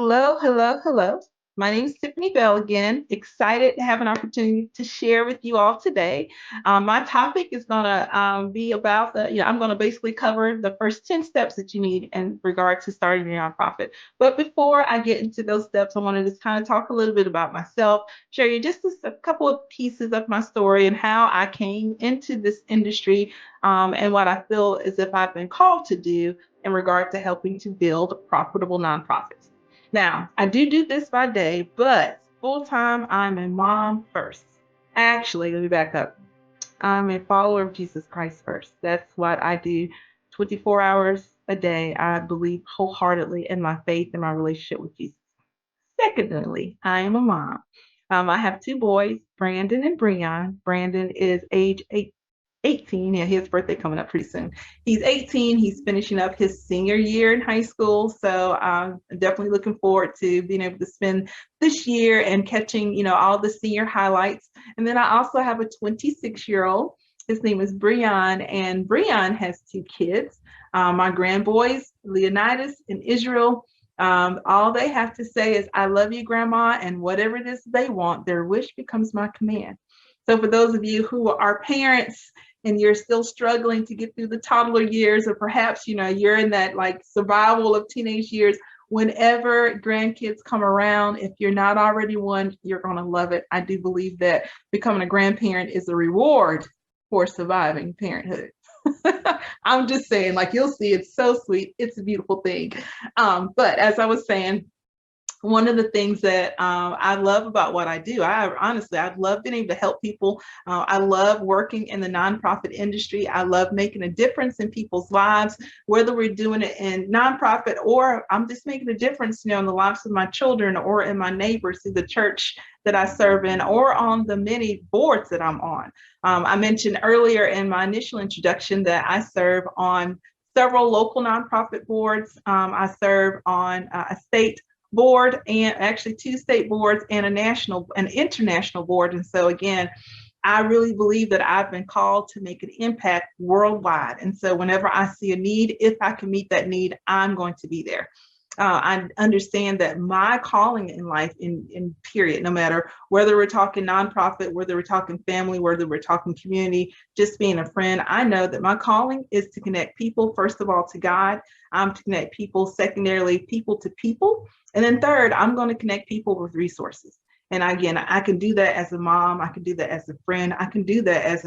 Hello, hello, hello. My name is Tiffany Bell again. Excited to have an opportunity to share with you all today. My topic is going to be about I'm going to basically cover the first 10 steps that you need in regard to starting your nonprofit. But before I get into those steps, I want to just kind of talk a little bit about myself, share you just a couple of pieces of my story and how I came into this industry and what I feel as if I've been called to do in regard to helping to build profitable nonprofits. Now, I do this by day, but full time, I'm a mom first. Actually, let me back up. I'm a follower of Jesus Christ first. That's what I do 24 hours a day. I believe wholeheartedly in my faith and my relationship with Jesus. Secondly, I am a mom. I have two boys, Brandon and Breon. Brandon is age 18. Yeah, his birthday coming up pretty soon. He's 18. He's finishing up his senior year in high school. So I'm definitely looking forward to being able to spend this year and catching, all the senior highlights. And then I also have a 26-year-old. His name is Breon, and Breon has two kids. My grandboys, Leonidas and Israel. All they have to say is, I love you, Grandma, and whatever it is they want, their wish becomes my command. So for those of you who are parents and you're still struggling to get through the toddler years, or perhaps, you're in that like survival of teenage years, whenever grandkids come around, if you're not already one, you're going to love it. I do believe that becoming a grandparent is a reward for surviving parenthood. I'm just saying, like, you'll see, it's so sweet. It's a beautiful thing. But as I was saying, one of the things that I love about what I do, I love being able to help people. I love working in the nonprofit industry. I love making a difference in people's lives, whether we're doing it in nonprofit or I'm just making a difference, in the lives of my children or in my neighbors through the church that I serve in or on the many boards that I'm on. I mentioned earlier in my initial introduction that I serve on several local nonprofit boards. I serve on a state board and actually two state boards and an international board. And so again, I really believe that I've been called to make an impact worldwide. And so whenever I see a need, if I can meet that need, I'm going to be there. I understand that my calling in life, in period, no matter whether we're talking nonprofit, whether we're talking family, whether we're talking community, just being a friend, I know that my calling is to connect people, first of all, to God. I'm to connect people, secondarily, people to people. And then third, I'm going to connect people with resources. And again, I can do that as a mom. I can do that as a friend. I can do that as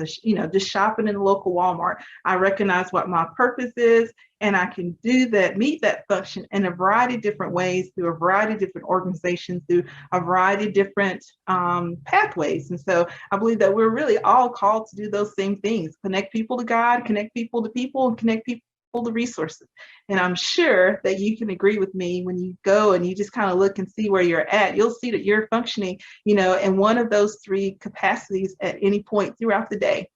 just shopping in the local Walmart. I recognize what my purpose is, and I can do that, meet that function in a variety of different ways through a variety of different organizations, through a variety of different pathways. And so I believe that we're really all called to do those same things: connect people to God, connect people to people, and connect people the resources. And I'm sure that you can agree with me when you go and you just kind of look and see where you're at. You'll see that you're functioning, in one of those three capacities at any point throughout the day.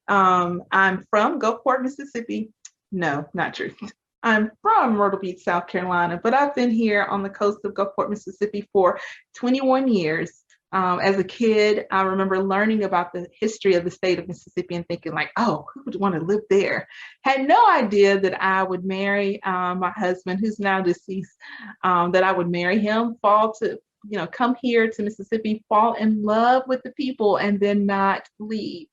I'm from Gulfport, Mississippi. No, not true. I'm from Myrtle Beach, South Carolina, but I've been here on the coast of Gulfport, Mississippi for 21 years. As a kid, I remember learning about the history of the state of Mississippi and thinking like, oh, who would want to live there? Had no idea that I would marry my husband, who's now deceased, that I would marry him, come here to Mississippi, fall in love with the people, and then not leave.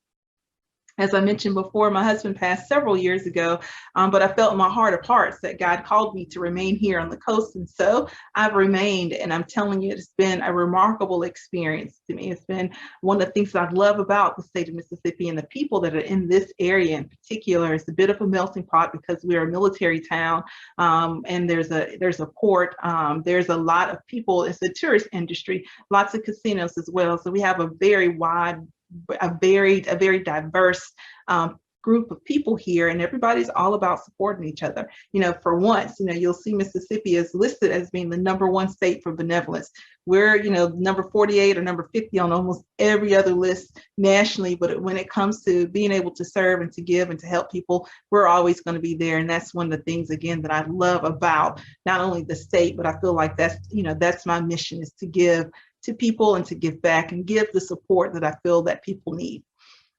As I mentioned before, my husband passed several years ago, but I felt in my heart of hearts that God called me to remain here on the coast. And so I've remained, and I'm telling you, it's been a remarkable experience to me. It's been one of the things that I love about the state of Mississippi and the people that are in this area in particular. It's a bit of a melting pot because we're a military town, and there's a port. There's a lot of people. It's a tourist industry, lots of casinos as well. So we have a very very diverse group of people here, and everybody's all about supporting each other. For once, you'll see Mississippi is listed as being the #1 state for benevolence. We're, number 48 or number 50 on almost every other list nationally, but when it comes to being able to serve and to give and to help people, we're always going to be there. And that's one of the things, again, that I love about not only the state, but I feel like that's my mission, is to give to people and to give back and give the support that I feel that people need.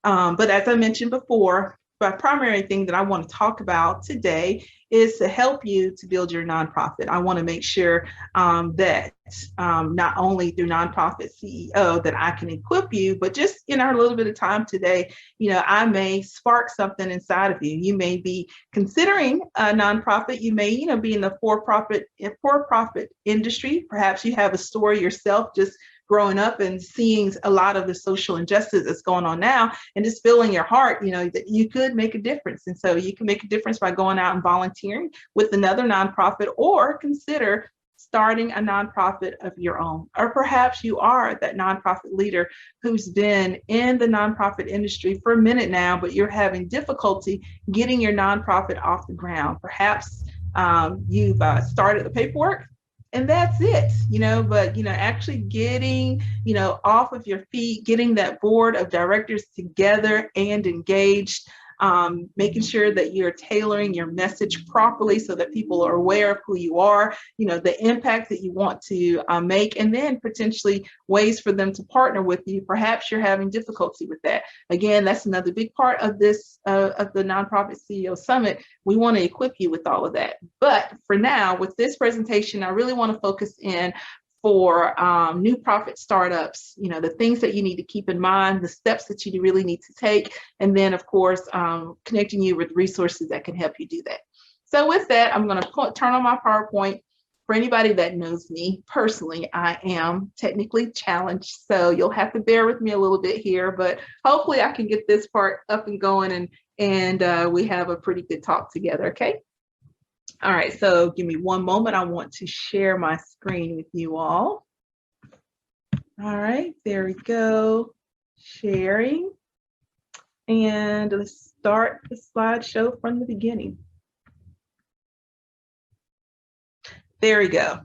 But as I mentioned before, primary thing that I want to talk about today is to help you to build your nonprofit. I want to make sure that not only through Nonprofit CEO that I can equip you, but just in our little bit of time today, I may spark something inside of you. You may be considering a nonprofit. You may, be in the for-profit industry. Perhaps you have a story yourself, just growing up and seeing a lot of the social injustice that's going on now, and just feeling your heart, that you could make a difference. And so you can make a difference by going out and volunteering with another nonprofit, or consider starting a nonprofit of your own. Or perhaps you are that nonprofit leader who's been in the nonprofit industry for a minute now, but you're having difficulty getting your nonprofit off the ground. Perhaps you've started the paperwork, and that's it, but, actually getting, off of your feet, getting that board of directors together and engaged, making sure that you're tailoring your message properly so that people are aware of who you are, the impact that you want to make, and then potentially ways for them to partner with you. Perhaps you're having difficulty with that. Again, that's another big part of this, of the Nonprofit CEO Summit. We want to equip you with all of that. But for now, with this presentation, I really want to focus in for new profit startups, the things that you need to keep in mind, the steps that you really need to take, and then, of course, connecting you with resources that can help you do that. So with that, I'm going to turn on my PowerPoint. For anybody that knows me personally, I am technically challenged, so you'll have to bear with me a little bit here, but hopefully I can get this part up and going, and we have a pretty good talk together, okay? All right, so give me one moment. I want to share my screen with you all. All right, there we go. Sharing. And let's start the slideshow from the beginning. There we go.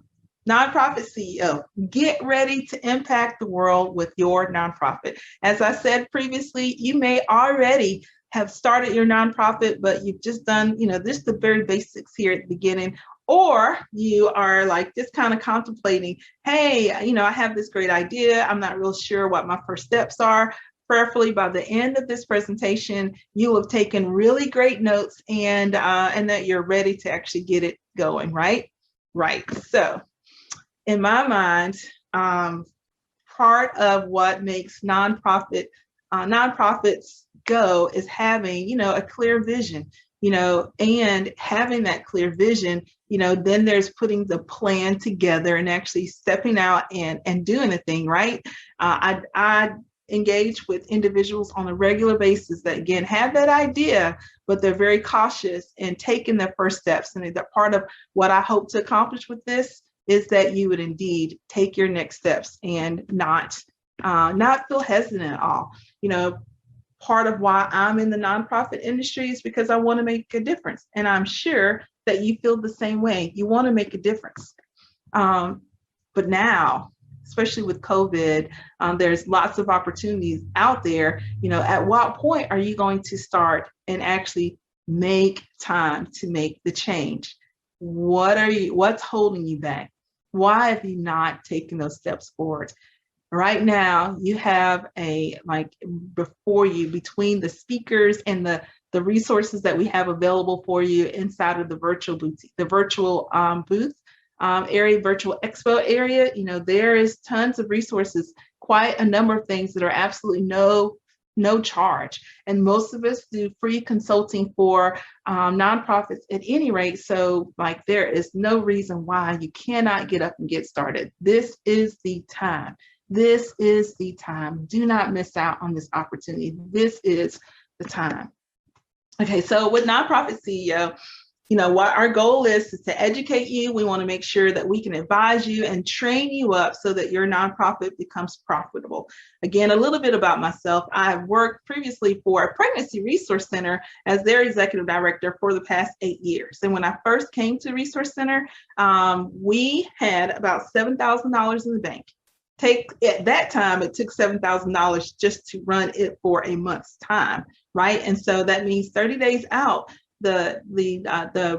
Nonprofit CEO, get ready to impact the world with your nonprofit. As I said previously, you may already have started your nonprofit, but you've just done, just the very basics here at the beginning, or you are like just kind of contemplating, hey, I have this great idea. I'm not real sure what my first steps are. Prayerfully, by the end of this presentation, you will have taken really great notes, and that you're ready to actually get it going, right? Right. So in my mind, part of what makes nonprofits go is having, a clear vision, and having that clear vision, then there's putting the plan together and actually stepping out and doing the thing, right? I engage with individuals on a regular basis that, again, have that idea, but they're very cautious in taking their first steps. And that part of what I hope to accomplish with this is that you would indeed take your next steps and not feel hesitant at all. Part of why I'm in the nonprofit industry is because I want to make a difference. And I'm sure that you feel the same way. You want to make a difference. But now, especially with COVID, there's lots of opportunities out there. At what point are you going to start and actually make time to make the change? What's holding you back? Why have you not taken those steps forward? Right now, you have before you, between the speakers and the resources that we have available for you inside of the virtual booth, virtual expo area, there is tons of resources, quite a number of things that are absolutely no charge. And most of us do free consulting for nonprofits at any rate. So there is no reason why you cannot get up and get started. This is the time. This is the time. Do not miss out on this opportunity. This is the time. Okay, so with Nonprofit CEO, what our goal is to educate you. We want to make sure that we can advise you and train you up so that your nonprofit becomes profitable. Again, a little bit about myself. I've worked previously for a pregnancy resource center as their executive director for the past 8 years. And when I first came to Resource Center, we had about $7,000 in the bank. At that time, it took $7,000 just to run it for a month's time, right? And so that means 30 days out, the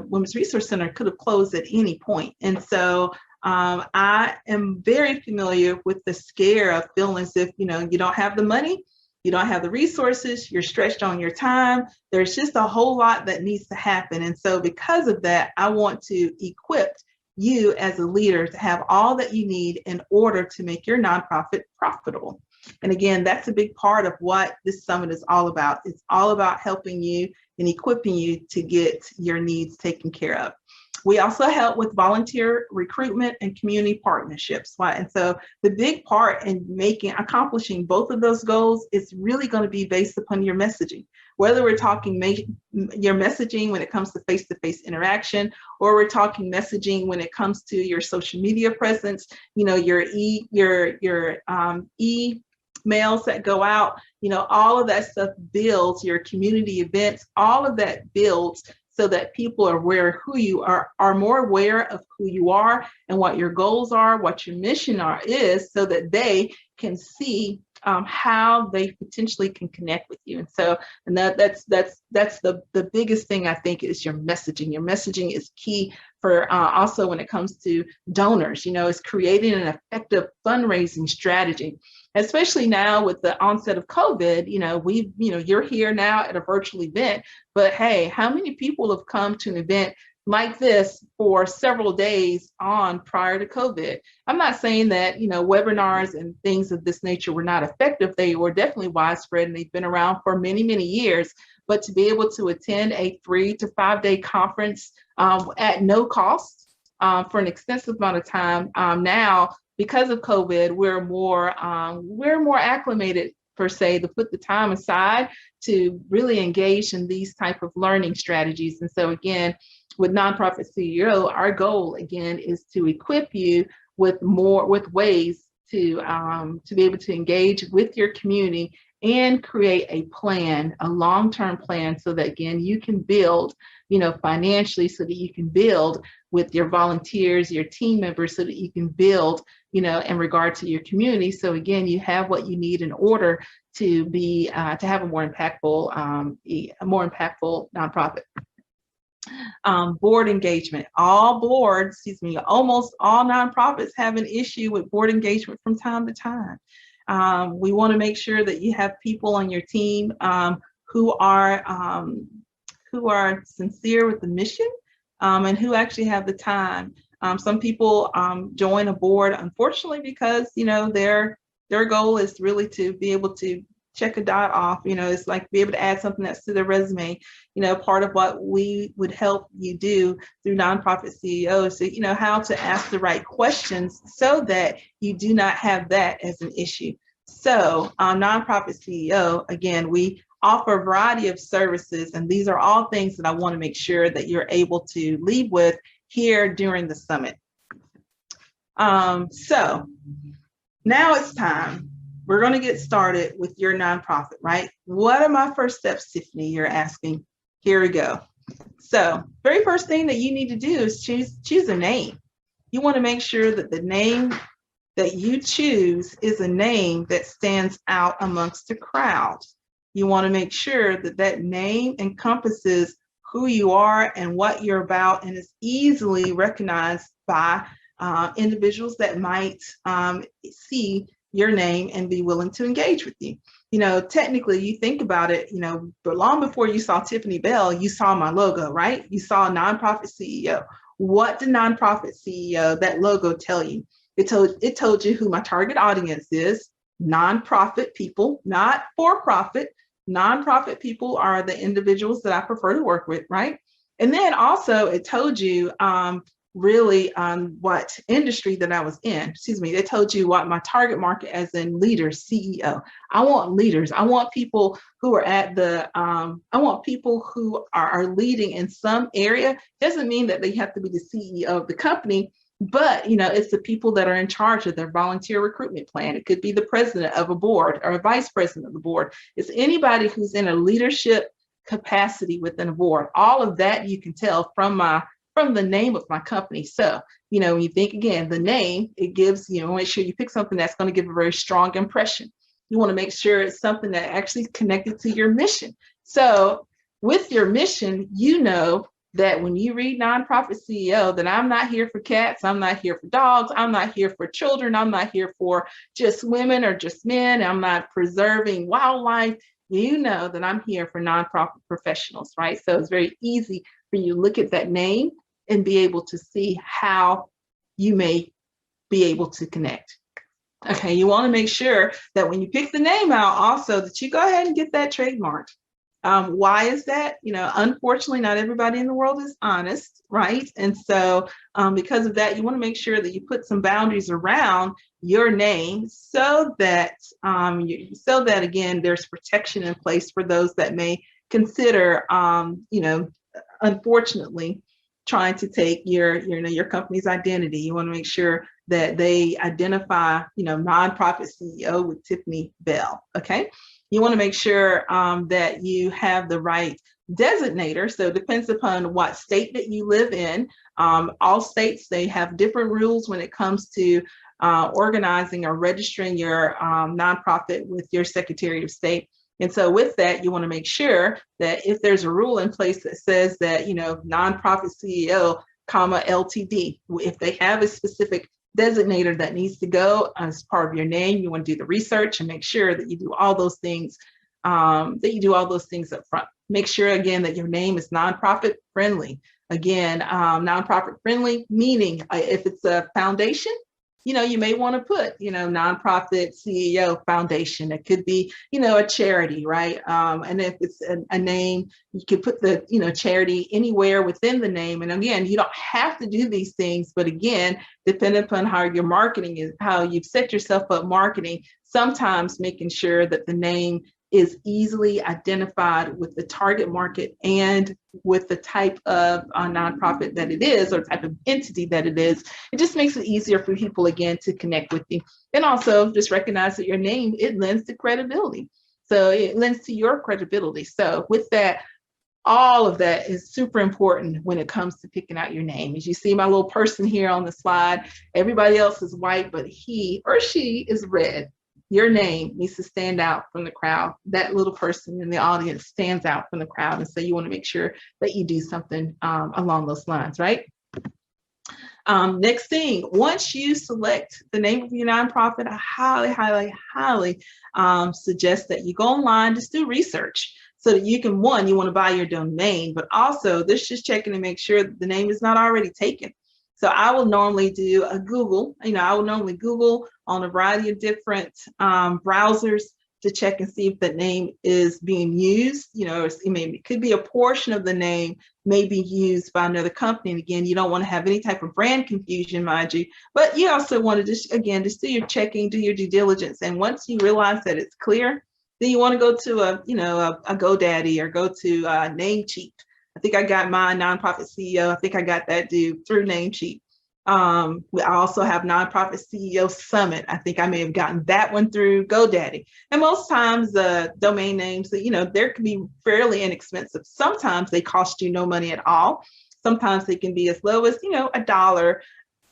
Women's Resource Center could have closed at any point. And so I am very familiar with the scare of feeling as if, you don't have the money, you don't have the resources, you're stretched on your time. There's just a whole lot that needs to happen. And so because of that, I want to equip you as a leader to have all that you need in order to make your nonprofit profitable. And again, that's a big part of what this summit is all about. It's all about helping you and equipping you to get your needs taken care of. We also help with volunteer recruitment and community partnerships. And so the big part in accomplishing both of those goals is really going to be based upon your messaging. Whether we're talking your messaging when it comes to face-to-face interaction, or we're talking messaging when it comes to your social media presence, your emails that go out, all of that stuff builds your community events. All of that builds so that people are aware of who you are more aware of who you are and what your goals are, what your mission is, so that they can see how they potentially can connect with you. And so, that's the biggest thing, I think, is your messaging. Your messaging is key for also when it comes to donors. Is creating an effective fundraising strategy, especially now with the onset of COVID. You're here now at a virtual event, but hey, how many people have come to an event like this for several days prior to COVID? I'm not saying that, webinars and things of this nature were not effective. They were definitely widespread and they've been around for many, many years. But to be able to attend a 3 to 5 day conference at no cost for an extensive amount of time now, because of COVID, we're more acclimated, per se, to put the time aside to really engage in these type of learning strategies. And so again, with Nonprofit CEO, our goal again is to equip you with ways to be able to engage with your community and create a plan, a long-term plan, so that again you can build, financially, so that you can build with your volunteers, your team members, so that you can build, in regard to your community. So again, you have what you need in order to be to have a more impactful nonprofit. Board engagement. Almost all nonprofits have an issue with board engagement from time to time. We want to make sure that you have people on your team who are sincere with the mission and who actually have the time. Some people join a board, unfortunately, because their goal is really to be able to check a dot off. It's like be able to add something that's to their resume. Part of what we would help you do through Nonprofit CEO is to, how to ask the right questions so that you do not have that as an issue. So Nonprofit CEO, again, we offer a variety of services, and these are all things that I want to make sure that you're able to leave with here during the summit. So now it's time. We're going to get started with your nonprofit, right? What are my first steps, Tiffany? You're asking. Here we go. So very first thing that you need to do is choose a name. You want to make sure that the name that you choose is a name that stands out amongst the crowd. You want to make sure that that name encompasses who you are and what you're about, and is easily recognized by individuals that might see your name and be willing to engage with you. Technically, you think about it, but long before you saw Tiffany Bell, you saw my logo, right? You saw Nonprofit CEO. What did Nonprofit CEO, that logo, tell you? It told you who my target audience is: nonprofit people, not for-profit. Nonprofit people are the individuals that I prefer to work with, right? And then also it told you what industry that I was in. It told you what my target market, as in leaders, CEO. I want leaders. I want people who are I want people who are leading in some area. Doesn't mean that they have to be the CEO of the company, but it's the people that are in charge of their volunteer recruitment plan. It could be the president of a board or a vice president of the board. It's anybody who's in a leadership capacity within a board. All of that you can tell from the name of my company. So, when you think again, the name, it gives, make sure you pick something that's going to give a very strong impression. You want to make sure it's something that actually is connected to your mission. So with your mission, that when you read Nonprofit CEO, that I'm not here for cats, I'm not here for dogs, I'm not here for children, I'm not here for just women or just men, I'm not preserving wildlife. You know that I'm here for nonprofit professionals, right? So it's very easy for you to look at that name and be able to see how you may be able to connect. Okay, you want to make sure that when you pick the name out also that you go ahead and get that trademarked. Why is that? Unfortunately, not everybody in the world is honest, right? And so because of that, you want to make sure that you put some boundaries around your name so that again, there's protection in place for those that may consider, unfortunately, trying to take your company's identity. You want to make sure that they identify, nonprofit CEO with Tiffany Bell. Okay. You want to make sure that you have the right designator. So it depends upon what state that you live in. All states, they have different rules when it comes to organizing or registering your nonprofit with your Secretary of State. And so with that, you want to make sure that if there's a rule in place that says that, nonprofit CEO, LTD, if they have a specific designator that needs to go as part of your name, you want to do the research and make sure that you do all those things, up front. Make sure again that your name is nonprofit friendly. Again, nonprofit friendly, meaning if it's a foundation, you may want to put, nonprofit CEO foundation. It could be, a charity, right? And if it's a name, you could put the, charity anywhere within the name. And again, you don't have to do these things, but again, depending upon how your marketing is, how you've set yourself up marketing, sometimes making sure that the name is easily identified with the target market and with the type of nonprofit that it is or type of entity that it is. It just makes it easier for people, again, to connect with you. And also just recognize that your name, it lends to credibility. So it lends to your credibility. So with that, all of that is super important when it comes to picking out your name. As you see my little person here on the slide, everybody else is white, but he or she is red. Your name needs to stand out from the crowd. That little person in the audience stands out from the crowd. And so you want to make sure that you do something along those lines, right? Next thing, once you select the name of your nonprofit, I highly suggest that you go online, just do research so that you can, one, you want to buy your domain, but also this just checking to make sure that the name is not already taken. So I will normally do a Google, I will normally Google on a variety of different browsers to check and see if that name is being used. It could be a portion of the name may be used by another company. And again, you don't want to have any type of brand confusion, mind you, but you also want to just do your checking, do your due diligence. And once you realize that it's clear, then you want to go to a GoDaddy or go to Namecheap. I think I got my nonprofit CEO. I think I got that due through Namecheap. I also have Nonprofit CEO Summit. I think I may have gotten that one through GoDaddy. And most times the domain names, there can be fairly inexpensive. Sometimes they cost you no money at all. Sometimes they can be as low as, $1.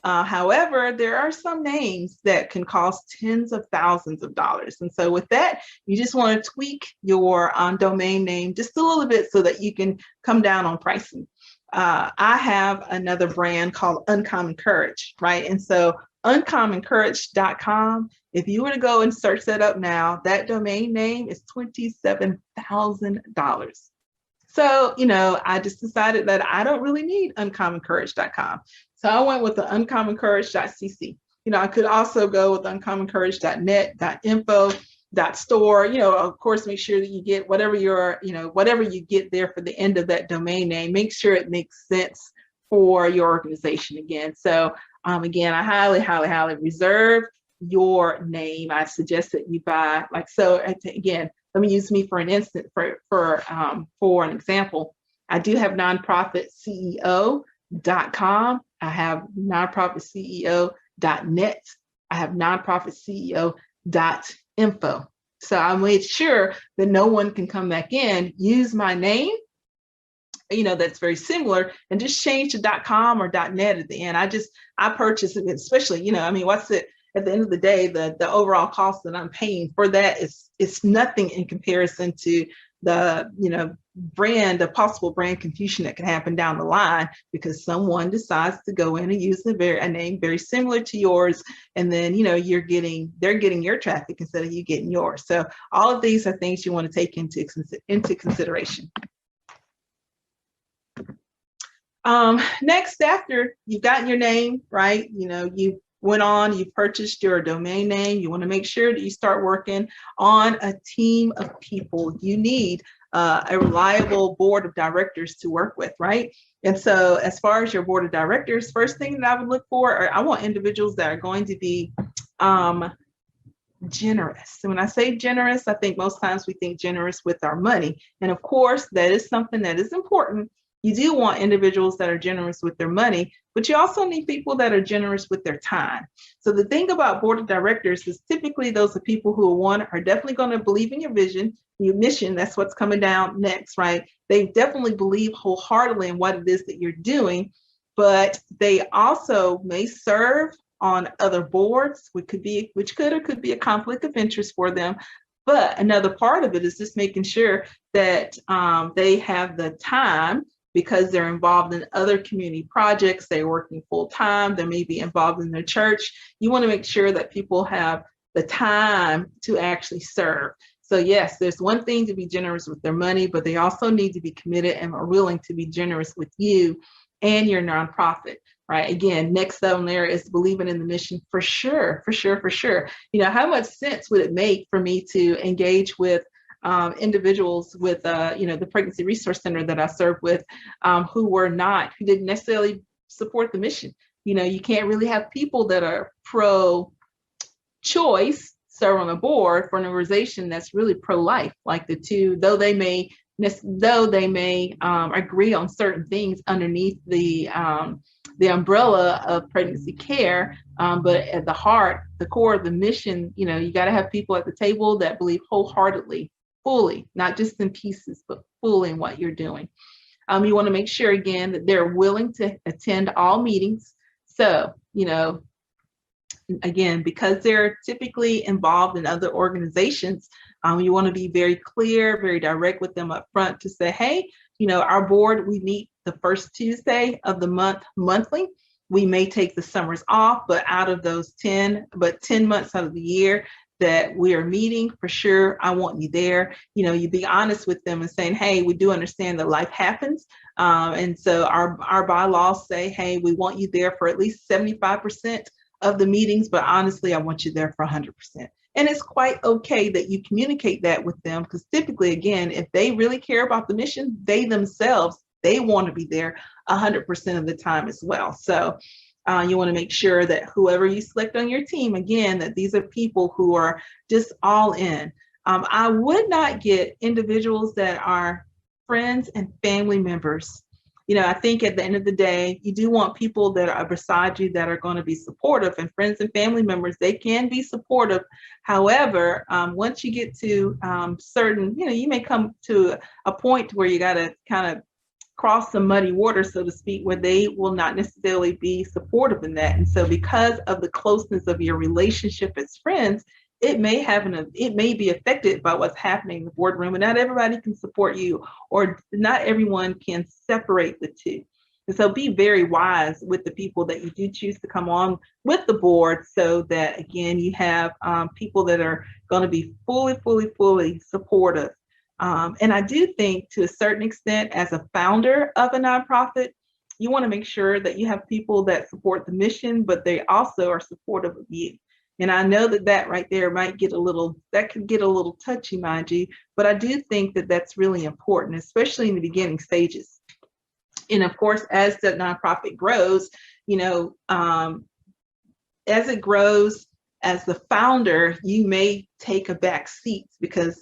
However, there are some names that can cost tens of thousands of dollars. And so with that, you just want to tweak your domain name just a little bit so that you can come down on pricing. I have another brand called Uncommon Courage, right? And so uncommoncourage.com, if you were to go and search that up now, that domain name is $27,000. So, I just decided that I don't really need uncommoncourage.com. So I went with the uncommoncourage.cc. I could also go with uncommoncourage.net, .info, .store. Of course, make sure that you get whatever you get there for the end of that domain name. Make sure it makes sense for your organization again. So again, I highly reserve your name. I suggest that you buy again. Let me use me for an instant for an example. I do have nonprofitceo.com. I have nonprofitceo.net. I have nonprofitceo.info. So I made sure that no one can come back in, use my name, that's very similar, and just change to .com or .net at the end. I purchase it, especially, what's it? At the end of the day, the overall cost that I'm paying for that is nothing in comparison to the a possible brand confusion that can happen down the line because someone decides to go in and use a name very similar to yours, and then they're getting your traffic instead of you getting yours. So all of these are things you want to take into consideration. Next, after you've gotten your name, right, you went on, you purchased your domain name, you want to make sure that you start working on a team of people. You need a reliable board of directors to work with, right? And so as far as your board of directors, first thing that I would look for, I want individuals that are going to be generous. And when I say generous, I think most times we think generous with our money. And of course, that is something that is important. You do want individuals that are generous with their money, but you also need people that are generous with their time. So the thing about board of directors is typically those are people who are definitely going to believe in your vision, your mission. That's what's coming down next, right? They definitely believe wholeheartedly in what it is that you're doing, but they also may serve on other boards, which could or could be a conflict of interest for them. But another part of it is just making sure that they have the time, because they're involved in other community projects, they're working full time, they may be involved in their church. You want to make sure that people have the time to actually serve. So yes, there's one thing to be generous with their money, but they also need to be committed and are willing to be generous with you and your nonprofit, right? Again, next on there is believing in the mission for sure. How much sense would it make for me to engage with individuals with, the Pregnancy Resource Center that I served with, who didn't necessarily support the mission? You can't really have people that are pro-choice serve on a board for an organization that's really pro-life, like the two, though they may agree on certain things underneath the umbrella of pregnancy care, but at the core of the mission, you got to have people at the table that believe wholeheartedly, fully, not just in pieces, but fully in what you're doing. You want to make sure, again, that they're willing to attend all meetings. So, again, because they're typically involved in other organizations, you want to be very clear, very direct with them up front to say, hey, our board, we meet the first Tuesday of the month monthly. We may take the summers off, but out of those 10 months out of the year that we are meeting, for sure, I want you there. You be honest with them and saying, hey, we do understand that life happens. And so our bylaws say, hey, we want you there for at least 75% of the meetings, but honestly, I want you there for 100%. And it's quite okay that you communicate that with them, because typically, again, if they really care about the mission, they want to be there 100% of the time as well. So you want to make sure that whoever you select on your team, again, that these are people who are just all in. I would not get individuals that are friends and family members. I think at the end of the day, you do want people that are beside you that are going to be supportive, and friends and family members, they can be supportive. However, once you get to certain, you may come to a point where you got to kind of cross some muddy water, so to speak, where they will not necessarily be supportive in that. And so because of the closeness of your relationship as friends, it may be affected by what's happening in the boardroom, and not everybody can support you, or not everyone can separate the two. And so be very wise with the people that you do choose to come on with the board, so that, again, you have people that are going to be fully supportive. And I do think, to a certain extent, as a founder of a nonprofit, you want to make sure that you have people that support the mission, but they also are supportive of you. And I know that right there could get a little touchy, mind you, but I do think that that's really important, especially in the beginning stages. And of course, as the nonprofit grows, as it grows, as the founder, you may take a back seat, because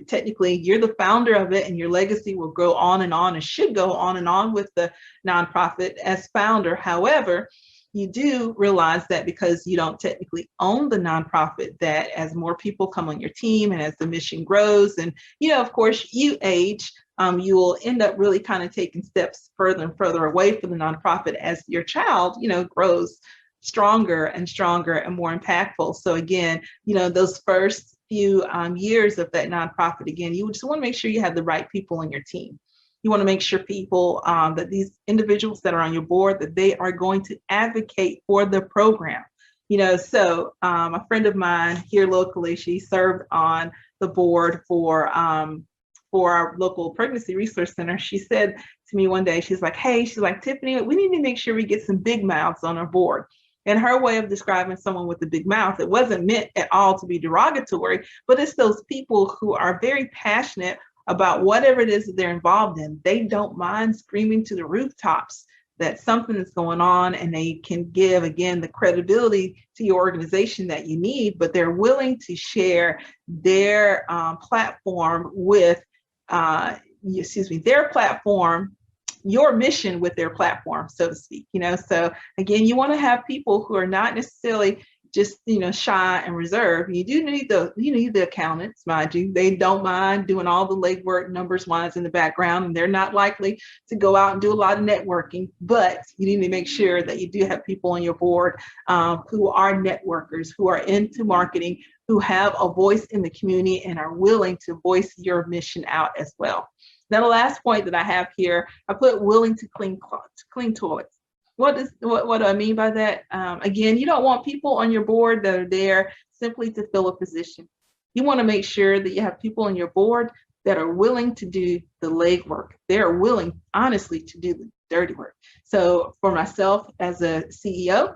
technically, you're the founder of it, and your legacy will go on and should go on and on with the nonprofit as founder. However, you do realize that because you don't technically own the nonprofit, that as more people come on your team and as the mission grows, and of course you age, you will end up really kind of taking steps further and further away from the nonprofit as your child grows stronger and more impactful. So again, those first few years of that nonprofit, again, you just want to make sure you have the right people on your team. You want to make sure people, that these individuals that are on your board, that they are going to advocate for the program. So a friend of mine here locally, she served on the board for our local pregnancy resource center. She said to me one day, she's like, hey, she's like, Tiffany, we need to make sure we get some big mouths on our board. And her way of describing someone with a big mouth, it wasn't meant at all to be derogatory, but it's those people who are very passionate about whatever it is that they're involved in. They don't mind screaming to the rooftops that something is going on, and they can give, again, the credibility to your organization that you need, but they're willing to share their platform with, their platform, your mission with their platform, so to speak. So again, you want to have people who are not necessarily just shy and reserved. You do need the accountants, mind you. They don't mind doing all the legwork, numbers wise, in the background, and they're not likely to go out and do a lot of networking. But you need to make sure that you do have people on your board who are networkers, who are into marketing, who have a voice in the community and are willing to voice your mission out as well. Now, the last point that I have here, I put willing to clean toilets. What do I mean by that? Again, you don't want people on your board that are there simply to fill a position. You want to make sure that you have people on your board that are willing to do the legwork. They are willing, honestly, to do the dirty work. So for myself as a CEO,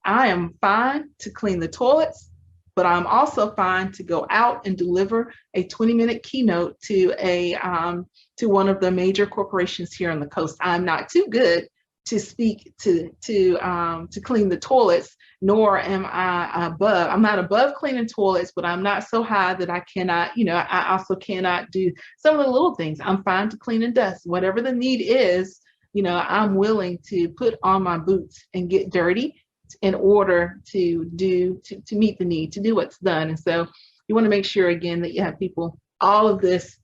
I am fine to clean the toilets, but I'm also fine to go out and deliver a 20-minute keynote to one of the major corporations here on the coast. I'm not too good to speak to clean the toilets, nor am I above. I'm not above cleaning toilets, but I'm not so high that I cannot, I also cannot do some of the little things. I'm fine to clean and dust. Whatever the need is, I'm willing to put on my boots and get dirty in order to meet the need, to do what's done. And so you want to make sure, again, that you have people, all of this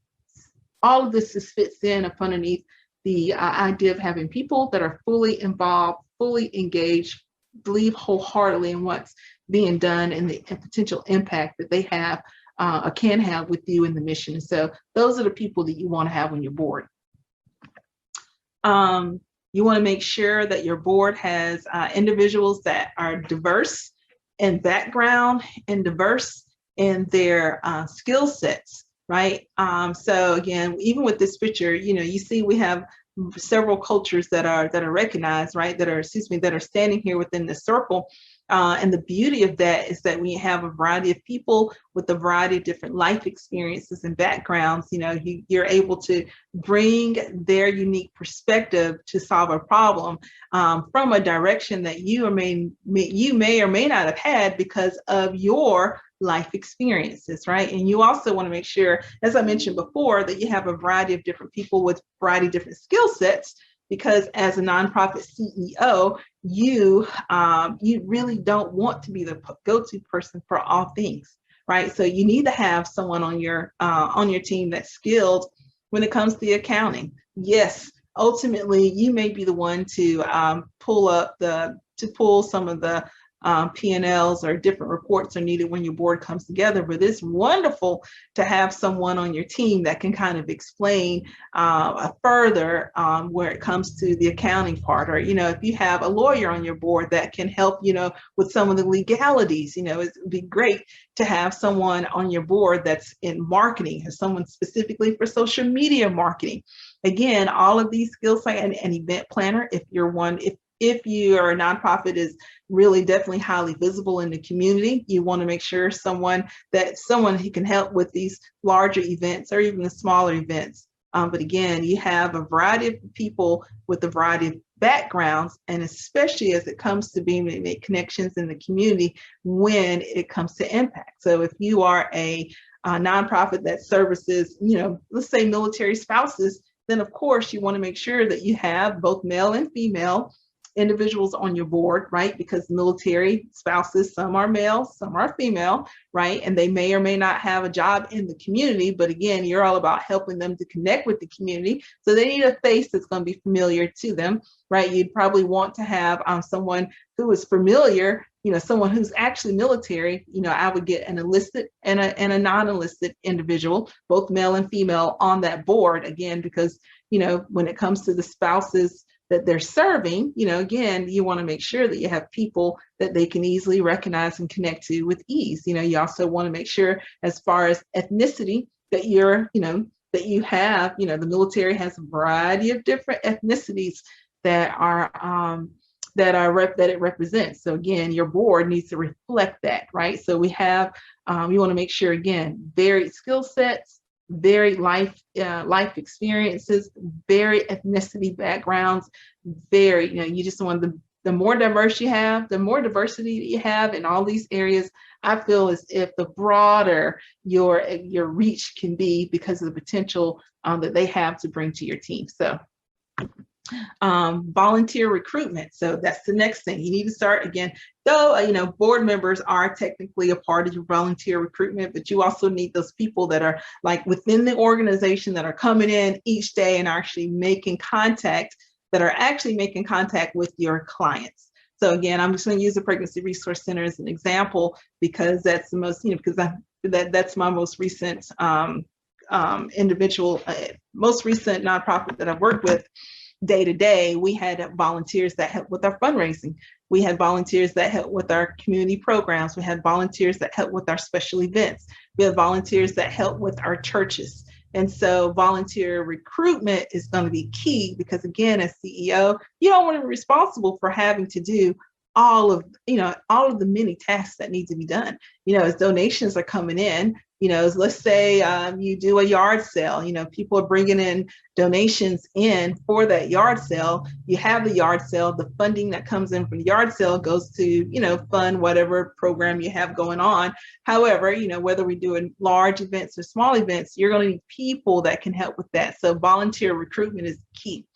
just fits in up underneath the idea of having people that are fully involved, fully engaged, believe wholeheartedly in what's being done and the potential impact that they have or can have with you in the mission. And so those are the people that you want to have on your board. You want to make sure that your board has individuals that are diverse in background and diverse in their skill sets. Right. So again, even with this picture, you see we have several cultures that are recognized, right? That are standing here within this circle. And the beauty of that is that we have a variety of people with a variety of different life experiences and backgrounds. You're able to bring their unique perspective to solve a problem from a direction that you may or may not have had because of your life experiences, right? And you also want to make sure, as I mentioned before, that you have a variety of different people with a variety of different skill sets, because as a nonprofit CEO, you really don't want to be the go-to person for all things, right? So you need to have someone on your team that's skilled when it comes to the accounting. Yes, ultimately, you may be the one to pull some of the P&Ls or different reports are needed when your board comes together, but it's wonderful to have someone on your team that can kind of explain further where it comes to the accounting part, or if you have a lawyer on your board that can help with some of the legalities. It would be great to have someone on your board that's in marketing, or someone specifically for social media marketing. Again, all of these skills, like an event planner, if your nonprofit is really definitely highly visible in the community, you want to make sure someone who can help with these larger events or even the smaller events. But again, you have a variety of people with a variety of backgrounds, and especially as it comes to being able to make connections in the community when it comes to impact. So if you are a nonprofit that services, let's say military spouses, then of course you want to make sure that you have both male and female individuals on your board, right? Because military spouses, some are male, some are female, right? And they may or may not have a job in the community, but again, you're all about helping them to connect with the community. So they need a face that's going to be familiar to them, right? You'd probably want to have someone who is familiar someone who's actually military, I would get an enlisted and a non-enlisted individual, both male and female, on that board, again, because, when it comes to the spouses that they're serving, again, you want to make sure that you have people that they can easily recognize and connect to with ease. You also want to make sure, as far as ethnicity, that that you have, the military has a variety of different ethnicities that it represents. So again, your board needs to reflect that, right? So we have, you want to make sure, again, varied skill sets, varied life experiences, varied ethnicity backgrounds, you just want the more diverse you have, the more diversity that you have in all these areas, I feel as if the broader your reach can be, because of the potential that they have to bring to your team. So volunteer recruitment. So that's the next thing you need to start. Again, though, board members are technically a part of your volunteer recruitment, but you also need those people that are like within the organization that are coming in each day and actually making contact with your clients. So again, I'm just going to use the Pregnancy Resource Center as an example, because that's the most, that's my most recent individual, most recent nonprofit that I've worked with. Day to day, we had volunteers that helped with our fundraising. We had volunteers that helped with our community programs. We had volunteers that helped with our special events. We had volunteers that helped with our churches. And so volunteer recruitment is going to be key, because again, as CEO, you don't want to be responsible for having to do all of the many tasks that need to be done. As donations are coming in, let's say you do a yard sale, people are bringing in donations in for that yard sale. You have the yard sale, the funding that comes in from the yard sale goes to, fund whatever program you have going on. However, whether we're doing large events or small events, you're going to need people that can help with that. So volunteer recruitment is key.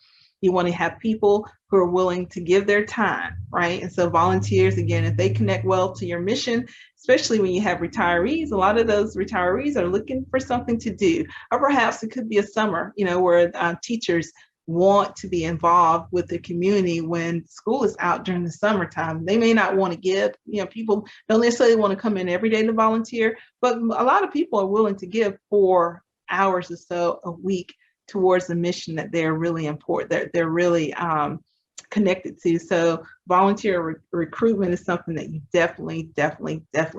You want to have people who are willing to give their time, right? And so volunteers, again, if they connect well to your mission, especially when you have retirees, a lot of those retirees are looking for something to do. Or perhaps it could be a summer, where teachers want to be involved with the community when school is out during the summertime. They may not want to give, people don't necessarily want to come in every day to volunteer, but a lot of people are willing to give 4 hours or so a week towards the mission that they're really important, that they're really connected to. So volunteer recruitment is something that you definitely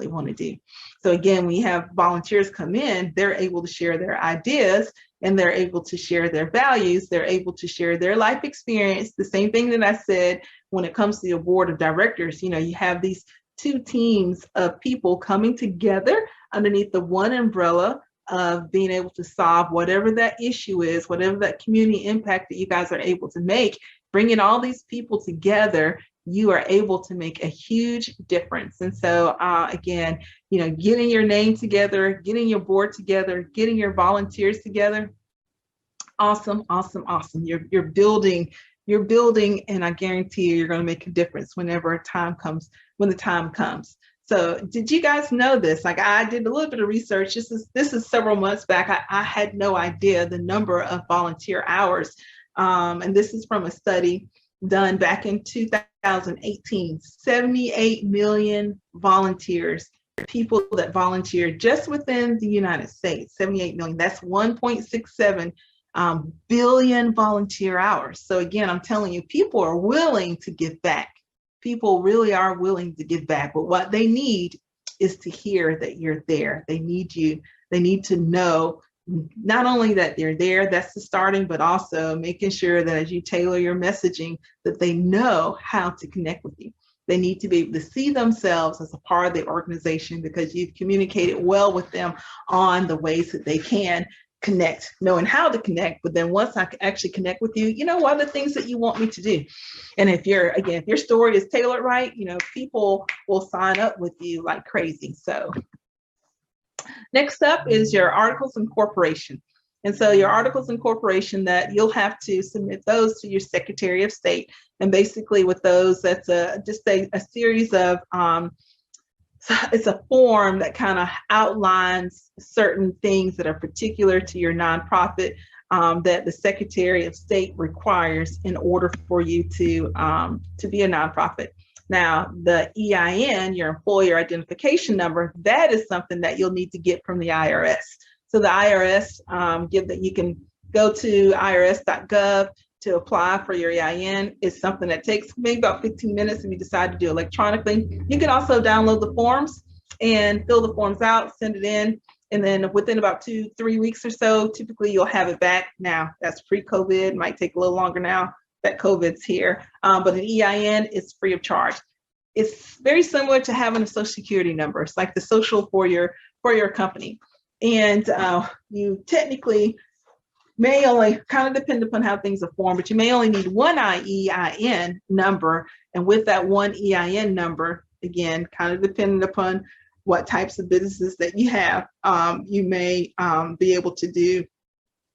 want to do. So again, when you have volunteers come in, they're able to share their ideas, and they're able to share their values. They're able to share their life experience. The same thing that I said when it comes to your board of directors, you have these 2 teams of people coming together underneath the one umbrella of being able to solve whatever that issue is, whatever that community impact that you guys are able to make. Bringing all these people together, you are able to make a huge difference. And so again, getting your name together, getting your board together, getting your volunteers together, awesome. You're building, and I guarantee you're going to make a difference when the time comes. So did you guys know this? Like, I did a little bit of research. This is several months back. I had no idea the number of volunteer hours. And this is from a study done back in 2018. 78 million volunteers, people that volunteer just within the United States. 78 million. That's 1.67 billion volunteer hours. So again, I'm telling you, people are willing to give back. People really are willing to give back, but what they need is to hear that you're there. They need you. They need to know not only that they're there, that's the starting, but also making sure that as you tailor your messaging, that they know how to connect with you. They need to be able to see themselves as a part of the organization, because you've communicated well with them on the ways that they can connect, knowing how to connect. But then once I actually connect with you, what are the things that you want me to do? And if your story is tailored right, people will sign up with you like crazy. So next up is your articles of incorporation. And so your articles of incorporation, that you'll have to submit those to your Secretary of State. And basically with those, that's just a series of it's a form that kind of outlines certain things that are particular to your nonprofit that the Secretary of State requires in order for you to be a nonprofit. Now, the EIN, your employer identification number, that is something that you'll need to get from the IRS. So the IRS, give that you can go to irs.gov to apply for your EIN. It's something that takes maybe about 15 minutes if you decide to do electronically. You can also download the forms and fill the forms out, send it in, and then within about 2-3 weeks or so, typically you'll have it back. Now, that's pre-COVID, might take a little longer now that COVID's here, but an EIN is free of charge. It's very similar to having a social security number. It's like the social for your company. And you technically may only, kind of depend upon how things are formed, but you may only need one EIN number. And with that one EIN number, again, kind of dependent upon what types of businesses that you have, you may be able to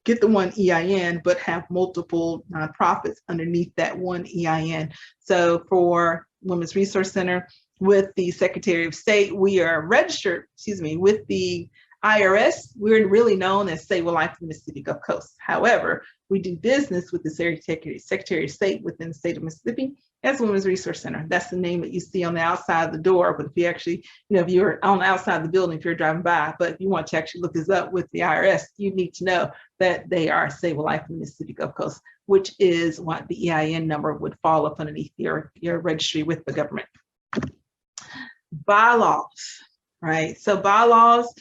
get the one EIN, but have multiple nonprofits underneath that one EIN. So for Women's Resource Center, with the Secretary of State, we are registered, with the IRS, we're really known as Save a Life in the Mississippi Gulf Coast. However, we do business with the Secretary of State within the state of Mississippi as Women's Resource Center. That's the name that you see on the outside of the door. But if you actually, if you're on the outside of the building, if you're driving by, but if you want to actually look this up with the IRS, you need to know that they are Save a Life in the Mississippi Gulf Coast, which is what the EIN number would fall up underneath your registry with the government. Bylaws, right? So bylaws,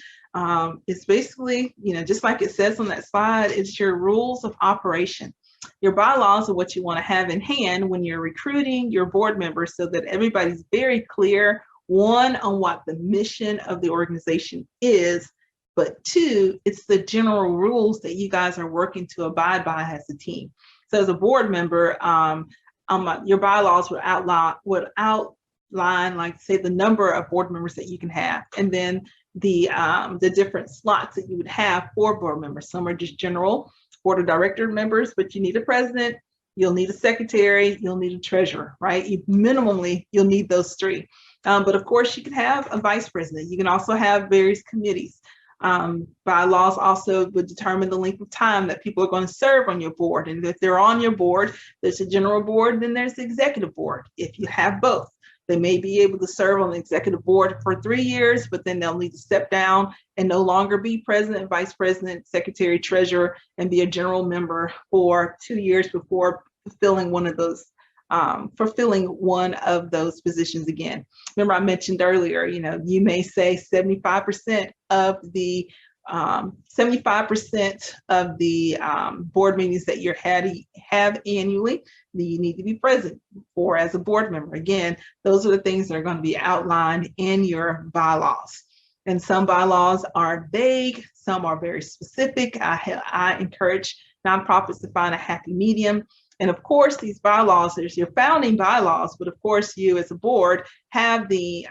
it's basically, just like it says on that slide, it's your rules of operation. Your bylaws are what you want to have in hand when you're recruiting your board members, so that everybody's very clear, one, on what the mission of the organization is, but two, it's the general rules that you guys are working to abide by as a team. So as a board member, your bylaws would outline, like, say, the number of board members that you can have, and then the different slots that you would have for board members. Some are just general board of director members, but you need a president, you'll need a secretary, you'll need a treasurer, right? Minimally, you'll need those three. But of course, you can have a vice president. You can also have various committees. Bylaws also would determine the length of time that people are going to serve on your board. And if they're on your board, there's a general board, then there's the executive board. If you have both, they may be able to serve on the executive board for 3 years, but then they'll need to step down and no longer be president, vice president, secretary, treasurer, and be a general member for 2 years before fulfilling one of those positions again. Remember, I mentioned earlier, you may say 75% of the 75% of the board meetings that you have annually, you need to be present for as a board member. Again, those are the things that are going to be outlined in your bylaws. And some bylaws are vague, some are very specific. I encourage nonprofits to find a happy medium. And of course, these bylaws, there's your founding bylaws, but of course, you as a board have you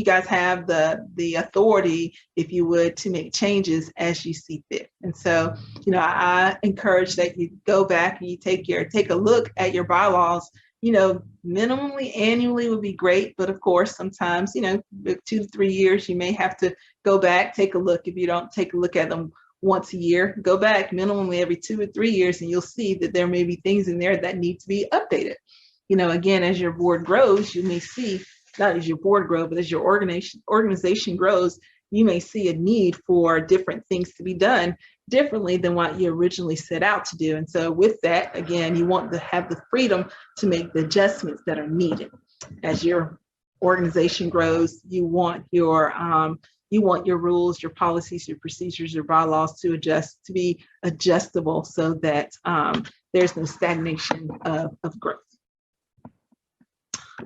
guys have the authority, if you would, to make changes as you see fit. And so, I encourage that you go back and you take a look at your bylaws. Minimally annually would be great, but of course, sometimes, 2 to 3 years, you may have to go back, take a look. If you don't take a look at them once a year, go back minimally every 2 or 3 years, and you'll see that there may be things in there that need to be updated. Again, as your board grows, you may see, not as your board grows, but as your organization grows, you may see a need for different things to be done differently than what you originally set out to do. And so with that, again, you want to have the freedom to make the adjustments that are needed. As your organization grows, you want your rules, your policies, your procedures, your bylaws to be adjustable, so that there's no stagnation of growth.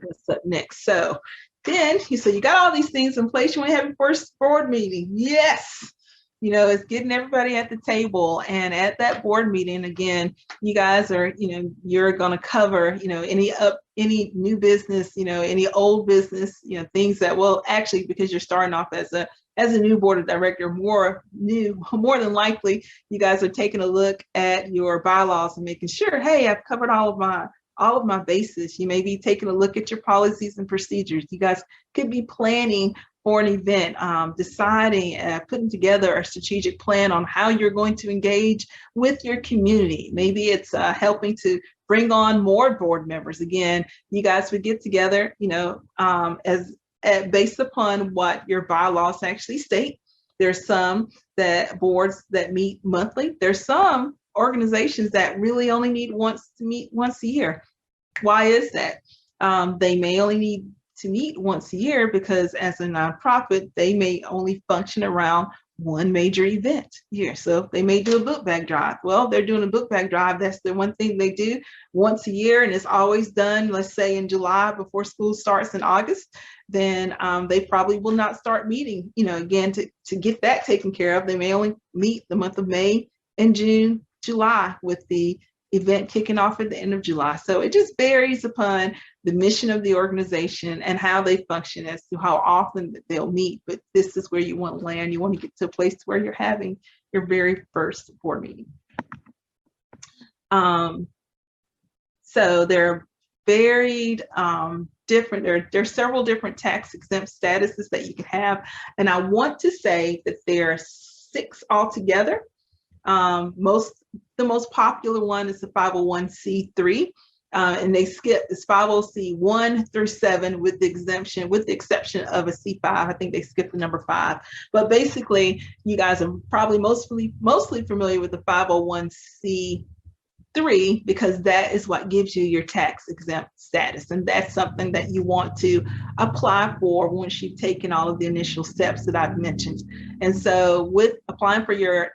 What's up next? So then you got all these things in place. You want to have your first board meeting. Yes. It's getting everybody at the table, and at that board meeting, again, you guys are, you're going to cover, any new business, any old business, things that, well, actually, because you're starting off as a new board of director, more than likely, you guys are taking a look at your bylaws and making sure, hey, I've covered all of my bases. You may be taking a look at your policies and procedures. You guys could be planning for an event, deciding, putting together a strategic plan on how you're going to engage with your community. Maybe it's helping to bring on more board members. Again, you guys would get together, as based upon what your bylaws actually state. There's some that boards that meet monthly. There's some organizations that really only need to meet once a year. Why is that? They may only need to meet once a year because as a nonprofit, they may only function around one major event here. So they may do a book bag drive. Well, they're doing a book bag drive. That's the one thing they do once a year, and it's always done, let's say in July before school starts in August. Then they probably will not start meeting, again, to get that taken care of. They may only meet the month of May and June, July, with the event kicking off at the end of July. So it just varies upon the mission of the organization and how they function as to how often they'll meet. But this is where you want to land. You want to get to a place where you're having your very first board meeting. So they're varied, different. There are several different tax exempt statuses that you can have. And I want to say that there are 6 altogether. The most popular one is the 501c3, and they skip this 501c1 through 7 with the exception of a C5. I think they skipped the number 5. But basically, you guys are probably mostly familiar with the 501c3 because that is what gives you your tax exempt status, and that's something that you want to apply for once you've taken all of the initial steps that I've mentioned. And so with applying for your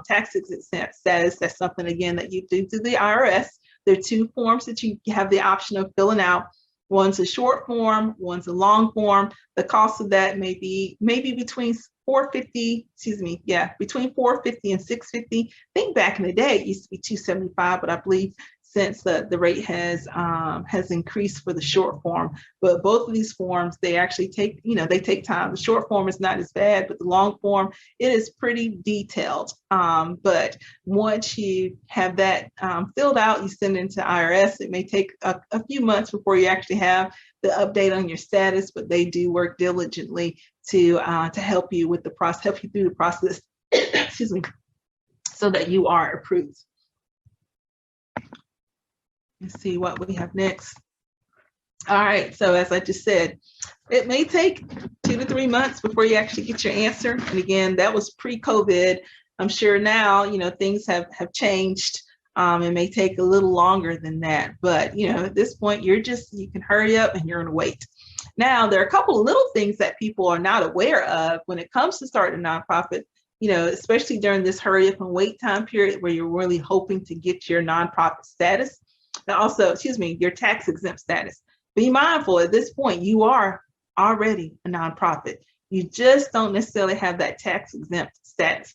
tax exempt status, that's something again that you do through the IRS. There are 2 forms that you have the option of filling out. One's a short form, one's a long form. The cost of that may be between $450, between $450 and $650. I think back in the day it used to be $275, but I believe since the rate has increased for the short form. But both of these forms, they actually take, they take time. The short form is not as bad, but the long form, it is pretty detailed. But once you have that filled out, you send it into IRS. It may take a few months before you actually have the update on your status, but they do work diligently to help you with the process, help you through the process, excuse me, so that you are approved. Let's see what we have next. All right, so as I just said, it may take 2 to 3 months before you actually get your answer. And again, that was pre-COVID. I'm sure now, things have changed. It may take a little longer than that, but at this point, you can hurry up and you're gonna wait. Now, there are a couple of little things that people are not aware of when it comes to starting a nonprofit, especially during this hurry up and wait time period where you're really hoping to get your nonprofit status. And also, your tax exempt status. Be mindful at this point, you are already a nonprofit. You just don't necessarily have that tax exempt status.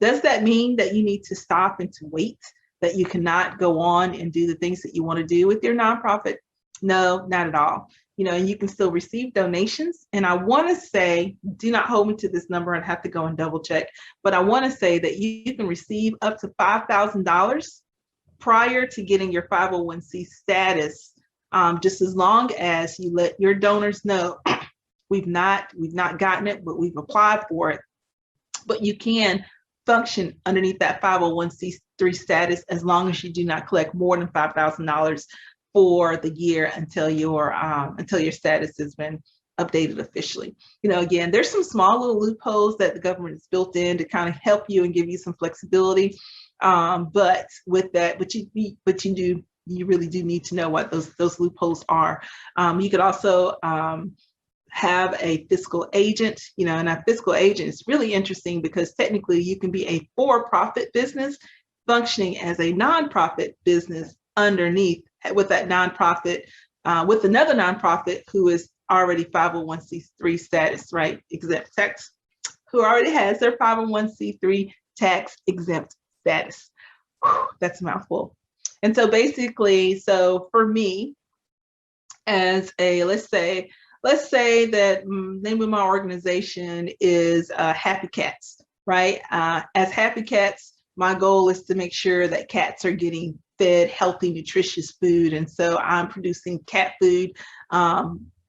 Does that mean that you need to stop and to wait, that you cannot go on and do the things that you want to do with your nonprofit? No, not at all. And you can still receive donations. And I want to say, do not hold me to this number and have to go and double check, but I want to say that you can receive up to $5,000 prior to getting your 501c status, just as long as you let your donors know we've not gotten it, but we've applied for it. But you can function underneath that 501c3 status as long as you do not collect more than $5,000 for the year until your status has been updated officially. Again, there's some small little loopholes that the government has built in to kind of help you and give you some flexibility. But with that, you really do need to know what those loopholes are. You could also have a fiscal agent, and a fiscal agent is really interesting because technically you can be a for-profit business functioning as a nonprofit business underneath with that nonprofit, with another nonprofit who is already 501c3 status, right? Exempt tax, who already has their 501c3 tax exempt status. Whew, that's a mouthful. And so basically, for me, as a, let's say that the name of my organization is Happy Cats, right? As Happy Cats, my goal is to make sure that cats are getting fed healthy, nutritious food. And so I'm producing cat food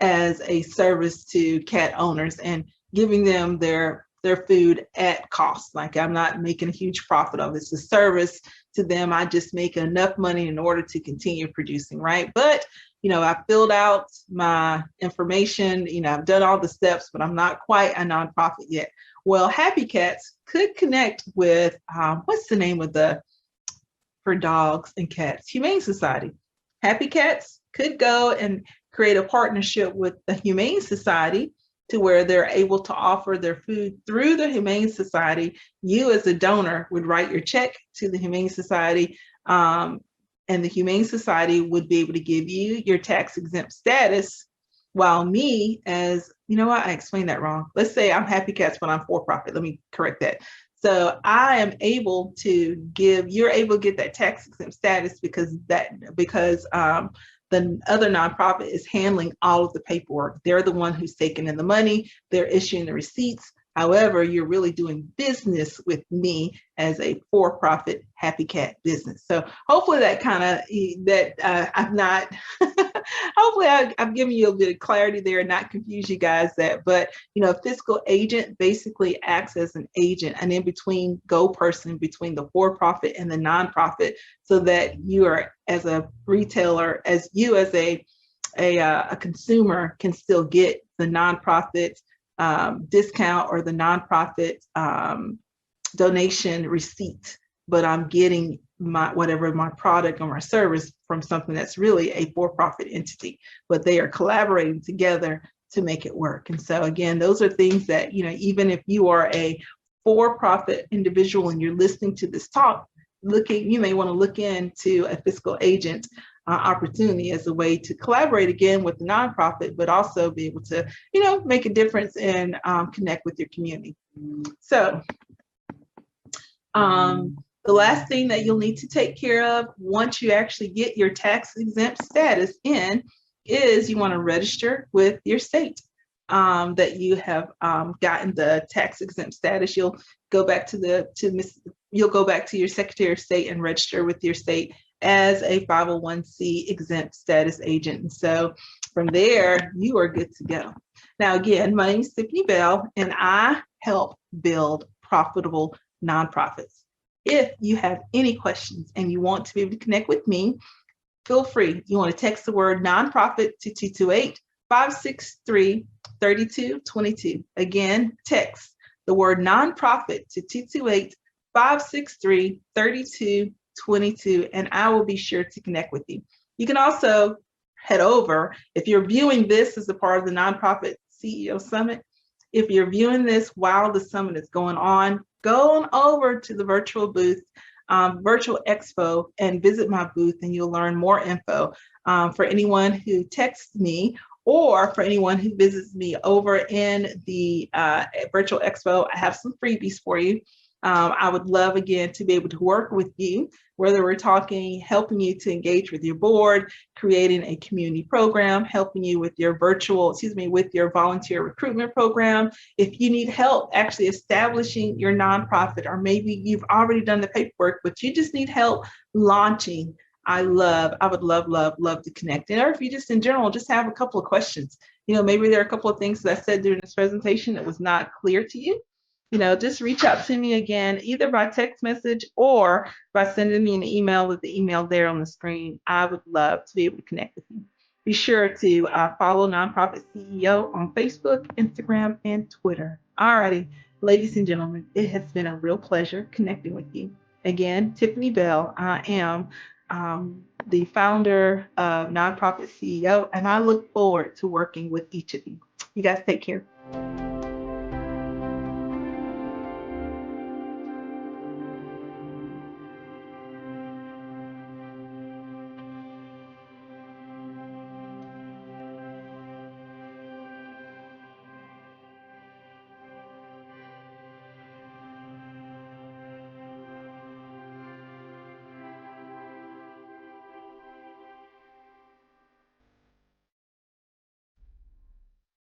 as a service to cat owners and giving them their their food at cost. Like I'm not making a huge profit of this. It's a service to them. I just make enough money in order to continue producing, right? But I filled out my information, I've done all the steps, but I'm not quite a nonprofit yet. Well, Happy Cats could connect with, what's the name of the, for dogs and cats, Humane Society. Happy Cats could go and create a partnership with the Humane Society to where they're able to offer their food through the Humane Society. You as a donor would write your check to the Humane Society, and the Humane Society would be able to give you your tax exempt status, while me as, I explained that wrong. Let's say I'm Happy Cats, but I'm for profit. Let me correct that. So I am able to you're able to get that tax exempt status because the other nonprofit is handling all of the paperwork. They're the one who's taking in the money. They're issuing the receipts. However, you're really doing business with me as a for-profit Happy Cat business. So hopefully that I've not, hopefully I've given you a bit of clarity there and not confuse you guys but a fiscal agent basically acts as an agent, an in-between person between the for-profit and the nonprofit, so that you are, as a retailer, as a consumer, can still get the nonprofit discount or the nonprofit donation receipt, but I'm getting my product or my service from something that's really a for-profit entity, but they are collaborating together to make it work. And so again, those are things that, even if you are a for-profit individual and you're listening to this talk, you may want to look into a fiscal agent opportunity as a way to collaborate again with the nonprofit, but also be able to, make a difference and connect with your community. So the last thing that you'll need to take care of once you actually get your tax exempt status is you want to register with your state that you have gotten the tax exempt status. You'll go back to your Secretary of State and register with your state as a 501c exempt status agent. And so from there, you are good to go. Now, again, my name is Tiffany Bell, and I help build profitable nonprofits. If you have any questions and you want to be able to connect with me, feel free. You want to text the word nonprofit to 228-563-3222. Again, text the word nonprofit to 228-563-3222, and I will be sure to connect with you. You can also head over, if you're viewing this as a part of the Nonprofit CEO Summit, if you're viewing this while the summit is going on, go on over to the virtual booth, virtual expo, and visit my booth, and you'll learn more info. For anyone who texts me, or for anyone who visits me over in the virtual expo, I have some freebies for you. I would love, again, to be able to work with you, whether we're helping you to engage with your board, creating a community program, helping you with your with your volunteer recruitment program. If you need help actually establishing your nonprofit, or maybe you've already done the paperwork, but you just need help launching, I would love to connect. Or if you just in general, just have a couple of questions. Maybe there are a couple of things that I said during this presentation that was not clear to you. Just reach out to me again, either by text message or by sending me an email with the email there on the screen. I would love to be able to connect with you. Be sure to follow Nonprofit CEO on Facebook, Instagram, and Twitter. Alrighty, ladies and gentlemen, it has been a real pleasure connecting with you. Again, Tiffany Bell. I am the founder of Nonprofit CEO, and I look forward to working with each of you. You guys take care.